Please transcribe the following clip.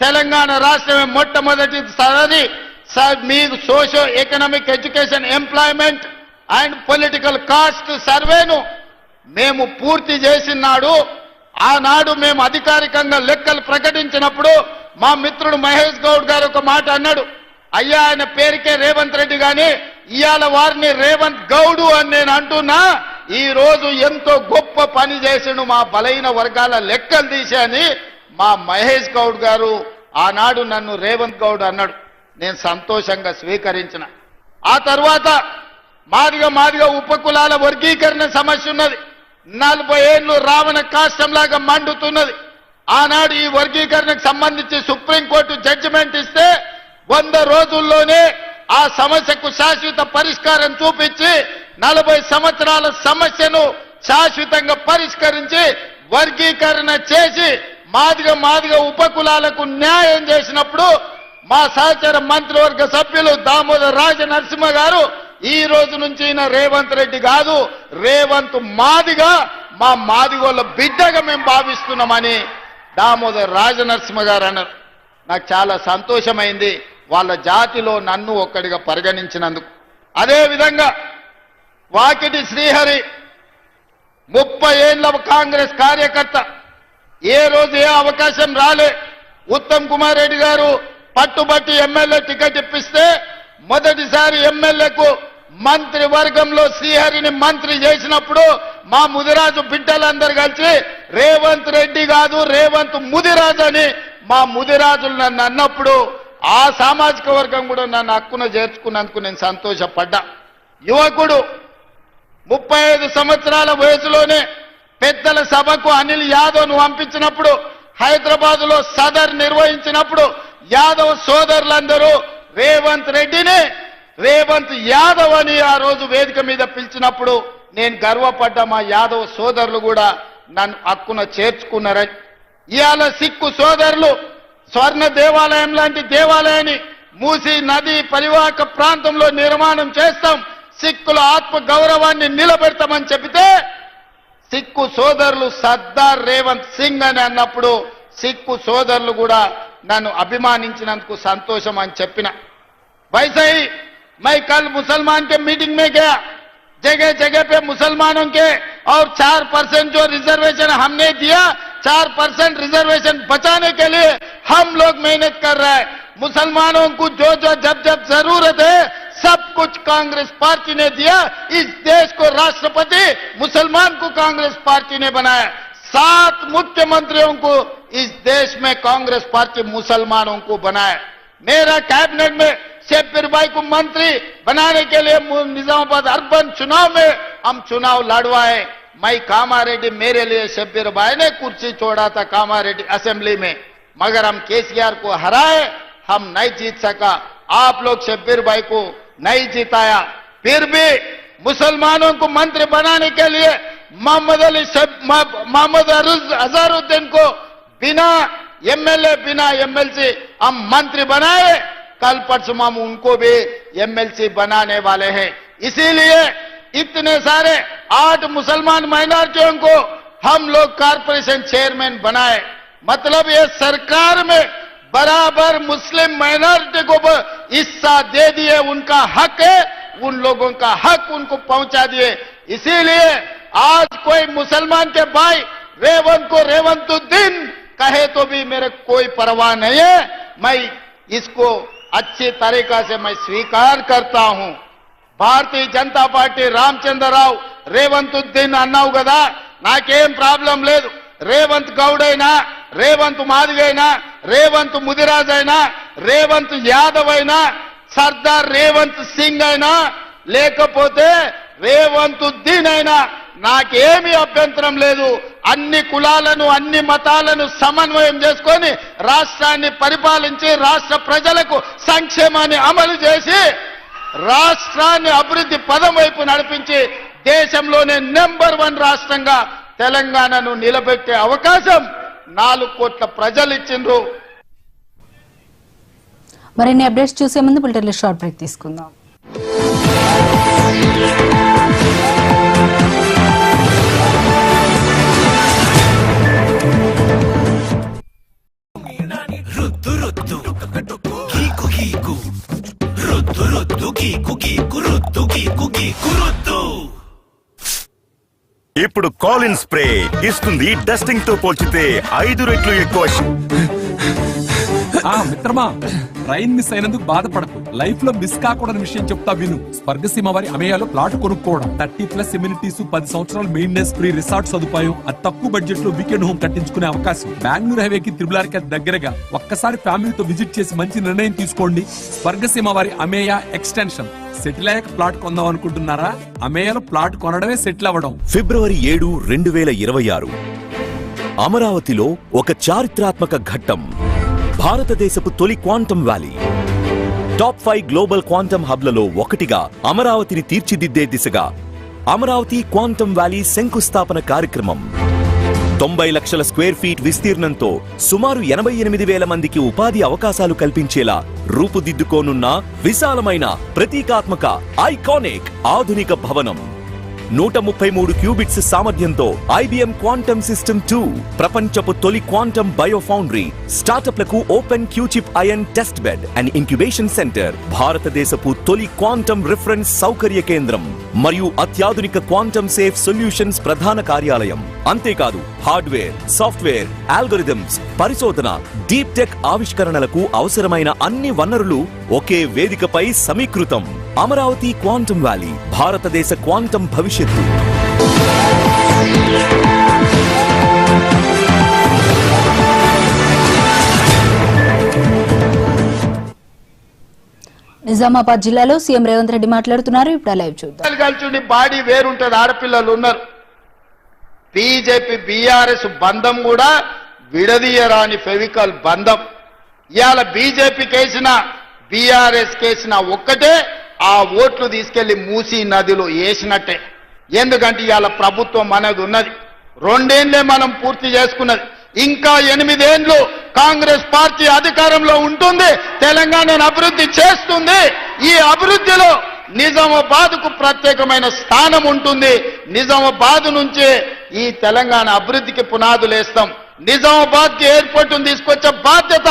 తెలంగాణ రాష్ట్రమే మొట్టమొదటిసారి మీకు socio economic education employment and political cost సర్వేను మేము పూర్తి చేసినాడు. ఆనాడు మేము అధికారికంగా లెక్కలు ప్రకటించినప్పుడు మా మిత్రుడు మహేష్ గౌడ్ గారు ఒక మాట అన్నాడు, అయ్యా ఆయన పేరుకే రేవంత్ రెడ్డి గాని ఇవాళ వారిని రేవంత్ గౌడు అని నేను అంటున్నా. ఈ రోజు ఎంతో గొప్ప పని చేసిండు మా బలైన వర్గాల లెక్కలు తీశాని మా మహేష్ గౌడ్ గారు ఆనాడు నన్ను రేవంత్ గౌడ్ అన్నాడు. నేను సంతోషంగా స్వీకరించిన. ఆ తర్వాత మాదిగా ఉపకులాల వర్గీకరణ సమస్య ఉన్నది. 40 ఏళ్ళు రావణ కాష్టంలాగా మండుతున్నది. ఆనాడు ఈ వర్గీకరణకు సంబంధించి సుప్రీంకోర్టు జడ్జిమెంట్ ఇస్తే 100 రోజుల్లోనే ఆ సమస్యకు శాశ్వత పరిష్కారం చూపించి 40 సంవత్సరాల సమస్యను శాశ్వతంగా పరిష్కరించి వర్గీకరణ చేసి మాదిగా ఉపకులాలకు న్యాయం చేసినప్పుడు మా సహచర మంత్రివర్గ సభ్యులు దామోదర్ రాజనరసింహ గారు ఈ రోజు నుంచి రేవంత్ రెడ్డి కాదు, రేవంత్ మాదిగా మా మాదిగోళ్ళ బిడ్డగా మేము భావిస్తున్నామని దామోదర్ రాజనరసింహ గారు అన్నారు. నాకు చాలా సంతోషమైంది వాళ్ళ జాతిలో నన్ను ఒక్కడిగా పరిగణించినందుకు. అదేవిధంగా వాకిటి శ్రీహరి 30 ఏళ్ల కాంగ్రెస్ కార్యకర్త, ఏ రోజు ఏ అవకాశం రాలే. ఉత్తమ్ కుమార్ రెడ్డి గారు పట్టుబట్టి ఎమ్మెల్యే టికెట్ ఇప్పిస్తే మొదటిసారి ఎమ్మెల్యేకు మంత్రివర్గంలో శ్రీహరిని మంత్రి చేసినప్పుడు మా ముదిరాజు బిడ్డలందరూ కలిసి రేవంత్ రెడ్డి కాదు రేవంత్ ముదిరాజు అని మా ముదిరాజులు నన్ను అన్నప్పుడు ఆ సామాజిక వర్గం కూడా నన్ను హక్కున చేర్చుకున్నందుకు నేను సంతోషపడ్డా. యువకుడు 35 సంవత్సరాల వయసులోనే పెద్దల సభకు అనిల్ యాదవ్ను పంపించినప్పుడు హైదరాబాద్లో సదర్ నిర్వహించినప్పుడు యాదవ్ సోదరులందరూ రేవంత్ రెడ్డిని రేవంత్ యాదవ్ అని ఆ రోజు వేదిక మీద పిలిచినప్పుడు నేను గర్వపడ్డా. మా యాదవ్ సోదరులు కూడా నన్ను హక్కున చేర్చుకున్నారని. ఇవాళ సిక్కు సోదరులు స్వర్ణ దేవాలయం లాంటి దేవాలయాన్ని మూసీ నది పరివాహక ప్రాంతంలో నిర్మాణం చేస్తాం, సిక్కుల ఆత్మ గౌరవాన్ని నిలబెడతామని చెబితే సిక్కు సోదరులు సర్దార్ రేవంత్ సింగ్ అని అన్నప్పుడు సిక్కు సోదరులు కూడా నన్ను అభిమానించినందుకు సంతోషం అని చెప్పిన. वैसे ही मैं कल मुसलमान के मीटिंग में गया, जगह जगह पे मुसलमानों के और 4% जो रिजर्वेशन हमने दिया 4% रिजर्वेशन बचाने के लिए हम लोग मेहनत कर रहे हैं. मुसलमानों को जो जब जरूरत है सब कुछ कांग्रेस पार्टी ने दिया. इस देश को राष्ट्रपति मुसलमान को कांग्रेस पार्टी ने बनाया. 7 मुख्यमंत्रियों को इस देश में कांग्रेस पार्टी मुसलमानों को बनाया. मेरा कैबिनेट में शेब्बीर भाई को मंत्री बनाने के लिए निजामाबाद अर्बन चुनाव में हम चुनाव लड़वाए. मैं कामारेड्डी, मेरे लिए शेब्बीर भाई ने कुर्सी छोड़ा था कामारेड्डी असेंबली में, मगर हम केसीआर को हराए, हम नहीं जीत सका. आप लोग शेब्बीर भाई को नहीं जिताया. फिर भी मुसलमानों को मंत्री बनाने के लिए मोहम्मद अजहरुद्दीन को बिना एमएलए बिना एमएलसी हम मंत्री बनाए. कल परसों हम उनको भी एमएलसी बनाने वाले हैं. इसीलिए इतने सारे 8 मुसलमान माइनॉरिटियों को हम लोग कॉर्पोरेशन चेयरमैन बनाए. मतलब ये सरकार में बराबर मुस्लिम माइनॉरिटी को हिस्सा दे दिए. उनका हक है, उन लोगों का हक उनको पहुंचा दिए. इसीलिए आज कोई मुसलमान के भाई रेवंत को रेवंतुद्दीन कहे तो भी मेरे कोई परवाह नहीं है. मैं इसको अच्छी तरीका से मैं स्वीकार करता हूं. भारतीय जनता पार्टी రామచంద్రరావు రేవంతుద్దీన్ అన్నావు కదా, నాకేం ప్రాబ్లం లేదు. రేవంత్ గౌడ్ అయినా, రేవంత్ మాదిగైనా, రేవంత్ ముదిరాజ్ అయినా, రేవంత్ యాదవ్ అయినా, సర్దార్ రేవంత్ సింగ్ అయినా, లేకపోతే రేవంతుద్దీన్ అయినా నాకేమీ అభ్యంతరం లేదు. అన్ని కులాలను అన్ని మతాలను సమన్వయం చేసుకొని రాష్ట్రాన్ని పరిపాలించి రాష్ట్ర ప్రజలకు సంక్షేమాన్ని అమలు చేసి రాష్ట్రాన్ని అభివృద్ధి పదం వైపు నడిపించి దేశంలోనే నెంబర్ 1 రాష్ట్రంగా తెలంగాణను నిలబెట్టే అవకాశం 4 కోట్ల ప్రజలు ఇచ్చిండ్రు. మరిన్ని అప్డేట్స్ చూసే ముందు బులెటిన్లో షార్ట్ బ్రేక్ తీసుకుందాం. ఇప్పుడు కాలిన్ స్ప్రే ఇస్తుంది డస్టింగ్ తో పోల్చితే 5 రెట్లు ఎక్కువ. మిత్రమా, ట్రైన్ మిస్ అయినందుకు బాధపడకు. లైఫ్ లో మిస్ కాకూడని విషయం చెప్తా విను. స్వర్గసీమ వారి అమేయాలో ప్లాట్ కొనుక్కోవడం, 30+ ఎమ్యూనిటీస్, 10 సంవత్సరాలు మెయింటెనెన్స్ ఫ్రీ రిసార్ట్ సదుపాయం, అతి తక్కువ బడ్జెట్ లో వీకెండ్ హోమ్ కట్టించుకునే అవకాశం. బెంగళూరు హైవేకి త్రిబులార్కి దగ్గరగా. ఒక్కసారి ఫ్యామిలీతో విజిట్ చేసి మంచి నిర్ణయం తీసుకోండి. స్వర్గసీమ వారి అమేయా ఎక్స్టెన్షన్. సెటిల్ అయ్యాక ప్లాట్ కొందాం అనుకుంటున్నారా? అమేయాలో ప్లాట్ కొనడమే సెటిల్ అవ్వడం. ఫిబ్రవరి 7, 2026 అమరావతిలో ఒక చారిత్రాత్మక ఘట్టం. భారతదేశపు తొలి quantum valley. Top 5 global quantum హబ్లలో ఒకటిగా అమరావతిని తీర్చిదిద్దే దిశగా అమరావతి క్వాంటమ్ వ్యాలీ శంకుస్థాపన కార్యక్రమం. 90 లక్షల స్క్వేర్ ఫీట్ విస్తీర్ణంతో సుమారు 88,000 మందికి ఉపాధి అవకాశాలు కల్పించేలా రూపుదిద్దుకోనున్న విశాలమైన ప్రతీకాత్మక ఐకానిక్ ఆధునిక భవనం. 133 క్యూబిట్స్ సామర్థ్యంతో IBM క్వాంటమ్ సిస్టమ్ 2, ప్రపంచపు తొలి క్వాంటమ్ బయో ఫౌండరీ, స్టార్టప్లకు open QChip IN test bed and incubation centre, భారతదేశపు తొలి క్వాంటమ్ రిఫరెన్స్ సౌకర్య కేంద్రం మరియు అత్యాధునిక క్వాంటమ్ సేఫ్ సొల్యూషన్స్ ప్రధాన కార్యాలయం. అంతేకాదు హార్డ్వేర్, సాఫ్ట్వేర్, ఆల్గోరిథమ్స్, పరిశోధన, డీప్ టెక్ ఆవిష్కరణలకు అవసరమైన అన్ని వనరులు ఒకే వేదికపై సమీకృతం. అమరావతి క్వాంటమ్ వ్యాలీ, భారతదేశ క్వాంటమ్ భవిష్యత్తు. నిజామాబాద్ జిల్లాలో సీఎం రేవంత్ రెడ్డి మాట్లాడుతున్నారు. ఇప్పుడు లైవ్ చూద్దాం. కలిసి బాడీ వేరుంటది, ఆడపిల్లలు ఉన్నారు. బీజేపీ బీఆర్ఎస్ బంధం కూడా విడదీయరాని ఫెవికల్ బంధం. ఇవాళ బీజేపీకి వేసిన బీఆర్ఎస్ కేసిన ఒక్కటే ఆ ఓట్లు తీసుకెళ్లి మూసీ నదిలో వేసినట్టే. ఎందుకంటే ఇవాళ ప్రభుత్వం అనేది ఉన్నది. 2 ఏళ్లే మనం పూర్తి చేసుకున్నది. ఇంకా 8 ఏళ్లు కాంగ్రెస్ పార్టీ అధికారంలో ఉంటుంది, తెలంగాణను అభివృద్ధి చేస్తుంది. ఈ అభివృద్ధిలో నిజామాబాద్ కు ప్రత్యేకమైన స్థానం ఉంటుంది. నిజామాబాద్ నుంచే ఈ తెలంగాణ అభివృద్ధికి పునాదులు వేస్తాం. నిజామాబాద్ కి ఎయిర్పోర్ట్ తీసుకొచ్చే బాధ్యత